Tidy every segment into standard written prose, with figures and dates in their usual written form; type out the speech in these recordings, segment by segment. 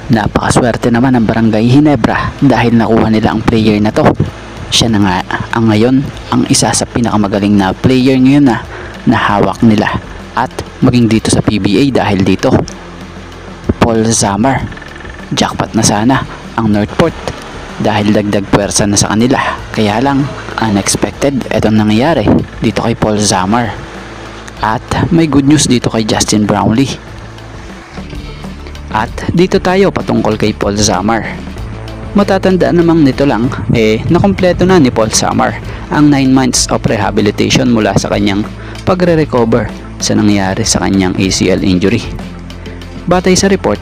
Napakaswerte naman ng Barangay Ginebra dahil nakuha nila ang player na to. Siya na nga ang ngayon ang isa sa pinakamagaling na player ngayon na hawak nila at maging dito sa PBA dahil dito. Paul Zamar. Jackpot na sana ang Northport dahil dagdag puwersa na sa kanila. Kaya lang unexpected itong nangyayari dito kay Paul Zamar. At may good news dito kay Justin Brownlee. At dito tayo patungkol kay Paul Zamar. Matatandaan namang nito lang nakompleto na ni Paul Zamar ang 9 months of rehabilitation mula sa kanyang pagre-recover sa nangyari sa kanyang ACL injury. Batay sa report,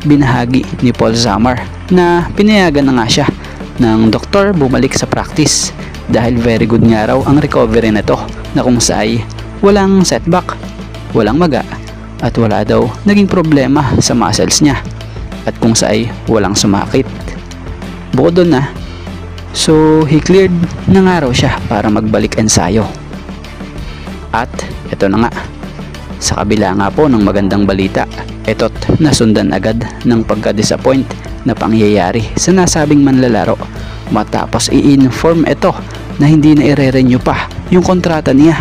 binahagi ni Paul Zamar na pinayagan na nga siya ng doktor bumalik sa practice dahil very good nga raw ang recovery nito na kung saan walang setback, walang maga at wala daw naging problema sa muscles niya at kung saan walang sumakit. Bukod doon so he cleared na nga raw siya para magbalik ensayo. At ito na nga, sa kabila nga po ng magandang balita, eto't nasundan agad ng pagka-disappoint na pangyayari sa nasabing manlalaro matapos i-inform ito na hindi na i-renew pa yung kontrata niya.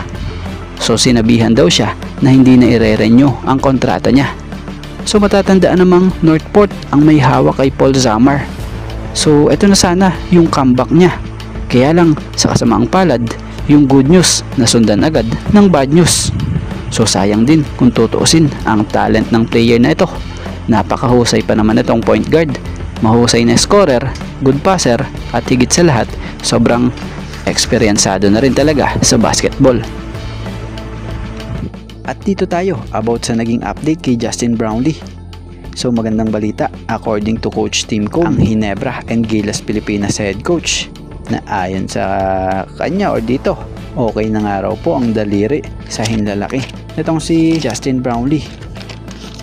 So sinabihan daw siya na hindi na i-renew ang kontrata niya. So matatandaan namang Northport ang may hawak kay Paul Zamar. So ito na sana yung comeback niya. Kaya lang sa kasamaang palad, yung good news nasundan agad ng bad news. So sayang din kung tutuusin ang talent ng player na ito. Napakahusay pa naman itong point guard. Mahusay na scorer, good passer at higit sa lahat sobrang eksperyensado na rin talaga sa basketball. At dito tayo about sa naging update kay Justin Brownlee. So magandang balita, according to Coach Tim Cone, ang Ginebra and Gilas Pilipinas head coach, na ayon sa kanya or dito, okay na nga raw po ang daliri sa hinlalaki nitong si Justin Brownlee.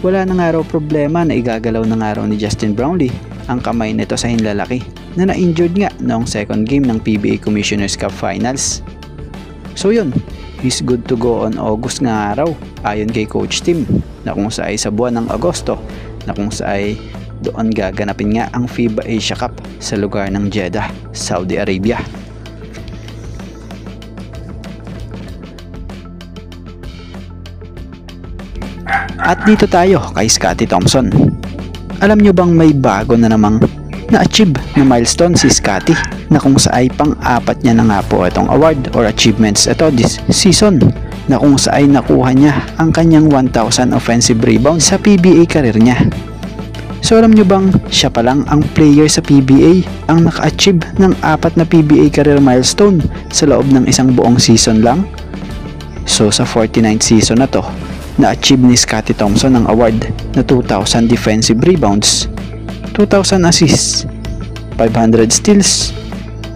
Wala na nga raw problema na igagalaw na nga raw ni Justin Brownlee ang kamay nito sa hinlalaki na na-injured nga noong second game ng PBA Commissioner's Cup Finals. So yun, he's good to go on August nga araw ayon kay Coach Tim, na kung sa sa buwan ng Agosto na kung sa doon gaganapin nga ang FIBA Asia Cup sa lugar ng Jeddah, Saudi Arabia. At dito tayo kay Scottie Thompson. Alam nyo bang may bago na namang na-achieve na milestone si Scottie, na kung sa pang-apat niya na nga po itong award or achievements ito this season, na kung sa nakuha niya ang kanyang 1,000 offensive rebounds sa PBA career niya. So alam nyo bang siya pa lang ang player sa PBA ang naka-achieve ng 4 na PBA career milestone sa loob ng isang buong season lang? So sa 49th season na to, na-achieve ni Scottie Thompson ang award na 2,000 defensive rebounds, 2,000 assists, 500 steals,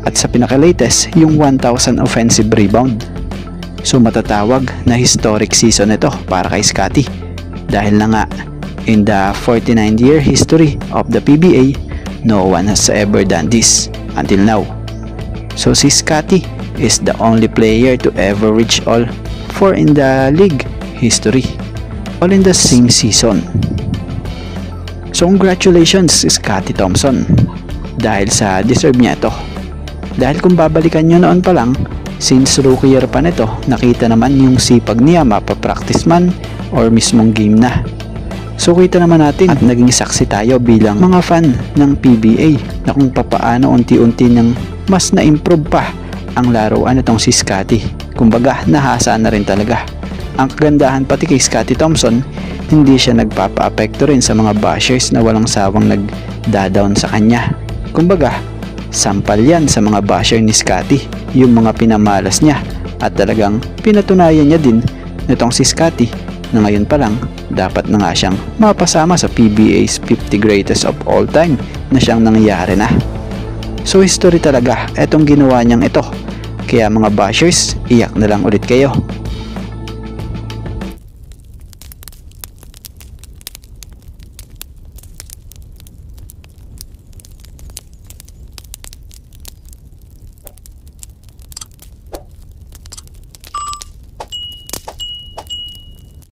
at sa pinaka-latest yung 1,000 offensive rebound. So matatawag na historic season ito para kay Scottie dahil na nga in the 49-year history of the PBA, no one has ever done this until now. So si Scottie is the only player to ever reach all 4 in the league history, all in the same season. So congratulations Scottie Thompson dahil sa deserve niya ito. Dahil kung babalikan nyo noon pa lang, since rookie year pa nito, nakita naman yung sipag niya mapapractice man or mismong game na. So kita naman natin at naging saksi tayo bilang mga fan ng PBA na kung papaano unti-unti nang mas na-improve pa ang laruan itong si Scottie. Kumbaga nahasa na rin talaga. Ang kagandahan pati kay Scottie Thompson, hindi siya nagpapa-apekto rin sa mga bashers na walang sawang nagda-down sa kanya. Kumbaga, sampal yan sa mga basher ni Scottie, yung mga pinamalas niya, at talagang pinatunayan niya din nitong si Scottie na ngayon pa lang dapat na nga siyang mapasama sa PBA's 50 greatest of all time na siyang nangyari na. So history talaga etong ginawa niyang ito, kaya mga bashers, iyak na lang ulit kayo.